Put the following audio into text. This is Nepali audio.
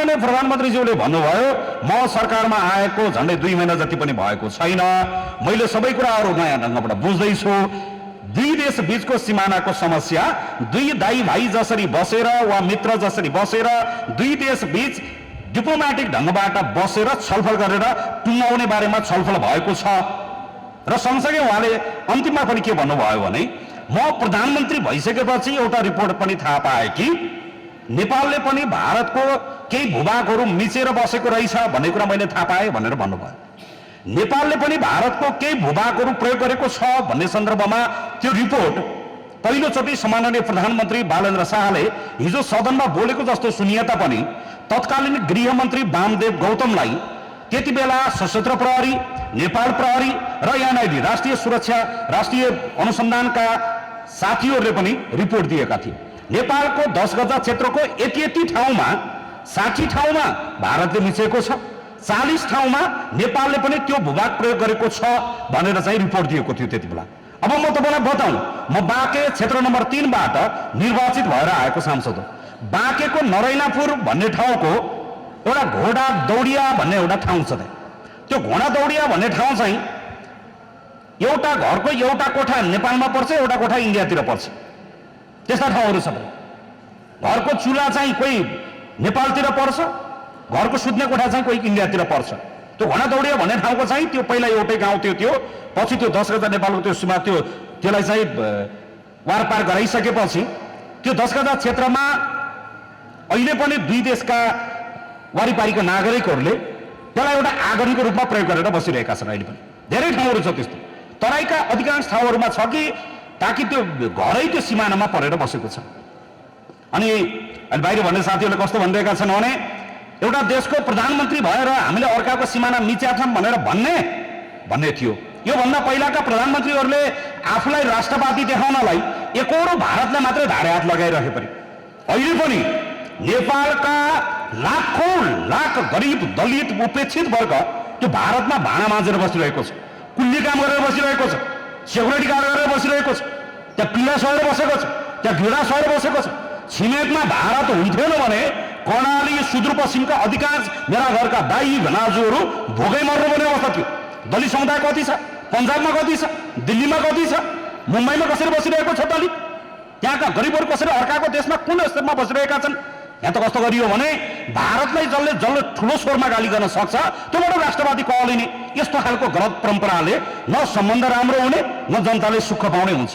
माननीय प्रधानमन्त्रीज्यूले भन्नुभयो म सरकारमा आएको झन्डै 2 महिना जति पनि भएको छैन, मैले सबै कुराहरू नयाँ ढङ्गबाट बुझ्दैछु। दुई देश बीचको सिमानाको समस्या दुई दाई भाइ जसरी बसेर वा मित्र जसरी बसेर दुई देश बीच डिप्लोमेटिक ढङ्गबाट बसेर छलफल गरेर टुङ्गाउने बारेमा छलफल भएको छ। र सँगसँगै उहाँले अन्तिममा पनि के भन्नुभयो भने म प्रधानमन्त्री भइसकेपछि एउटा रिपोर्ट पनि थाहा पाएँ कि नेपालले पनि भारतको केही भूभागहरू मिचेर बसेको रहेछ भन्ने कुरा मैले थाहा पाएँ भनेर भन्नुभयो। नेपालले पनि भारतको केही भूभागहरू प्रयोग गरेको छ भन्ने सन्दर्भमा त्यो रिपोर्ट पहिलोचोटि सम्माननीय प्रधानमन्त्री बालेन्द्र शाहले हिजो सदनमा बोलेको जस्तो सुनिए तापनि तत्कालीन गृहमन्त्री वामदेव गौतमलाई त्यति बेला सशस्त्र प्रहरी, नेपाल प्रहरी र एनआईडी राष्ट्रिय सुरक्षा राष्ट्रिय अनुसन्धानका साथीहरूले पनि रिपोर्ट दिएका थिए। नेपालको 10 गजा क्षेत्रको यति ठाउँमा 60 ठाउँमा भारतले मिचेको छ, 40 ठाउँमा नेपालले पनि त्यो भूभाग प्रयोग गरेको छ भनेर चाहिँ रिपोर्ट दिएको थियो त्यति बेला। अब म तपाईलाई बताउँ, म बाँके क्षेत्र नम्बर 3 बाट निर्वाचित भएर आएको सांसद हो। बाँकेको नरैनापुर भन्ने ठाउँको एउटा घोडा दौडिया भन्ने एउटा ठाउँ छ। त्यो घोडा दौडिया भन्ने ठाउँ चाहिँ एउटा घरको एउटा कोठा नेपालमा पर्छ, एउटा कोठा इन्डियातिर पर्छ, त्यस्ता ठाउँहरू छ। घरको चुल्हा चाहिँ कोही नेपालतिर पर्छ, घरको सुत्ने कोठा चाहिँ कोही इन्डियातिर पर्छ। त्यो घोडा दौडिया भन्ने ठाउँको चाहिँ त्यो पहिला एउटै गाउँ थियो, पछि त्यो 10 गजा नेपालको त्यो सीमा त्यसलाई चाहिँ वारपार गराइसकेपछि त्यो 10 गजा क्षेत्रमा अहिले पनि दुई देशका वारिपारीका नागरिकहरूले त्यसलाई एउटा आगरीको रूपमा प्रयोग गरेर बसिरहेका छन्। अहिले पनि धेरै ठाउँहरू छ त्यस्तो। तराईका अधिकांश ठाउँहरूमा छ कि ताकि त्यो घरै त्यो सिमानामा परेर बसेको छ। अनि बाहिर भन्ने साथीहरूले कस्तो भनिरहेका छन् भने एउटा देशको प्रधानमन्त्री भएर हामीले अर्काको सिमाना मिच्याछौँ भनेर भन्ने थियो। योभन्दा पहिलाका प्रधानमन्त्रीहरूले आफूलाई राष्ट्रवादी देखाउनलाई एकौरो भारतलाई मात्रै धारे हात लगाइरहे पनि अहिले पनि नेपालका लाखौं लाख गरिब दलित उपेक्षित वर्ग त्यो भारतमा भाँडा माझेर बसिरहेको छ, कुल्ली काम गरेर बसिरहेको छ, सेक्युरिटी गार्ड गरेर बसिरहेको छ, त्यहाँ पिल्ला सहेर बसेको छ, त्यहाँ ढिँडा सहेर बसेको छ। छिमेकमा भारत हुन्थेन भने कर्णाली सुदूरपश्चिमका अधिकांश मेरा घरका दाई भनाजुहरू भोकै मर्नुपर्ने अवस्था थियो। दलित समुदाय कति छ, पन्जाबमा कति छ, दिल्लीमा कति छ, मुम्बईमा कसरी बसिरहेको छ दलित, त्यहाँका गरिबहरू कसरी अर्काको देशमा कुन स्तरमा बसिरहेका छन्। यहाँ त कस्तो गरियो भने भारतलाई जसले ठुलो स्वरमा गाली गर्न सक्छ त्योबाट राष्ट्रवादी कहलिने। यस्तो खालको गलत परम्पराले न सम्बन्ध राम्रो हुने न जनताले सुख पाउने हुन्छ।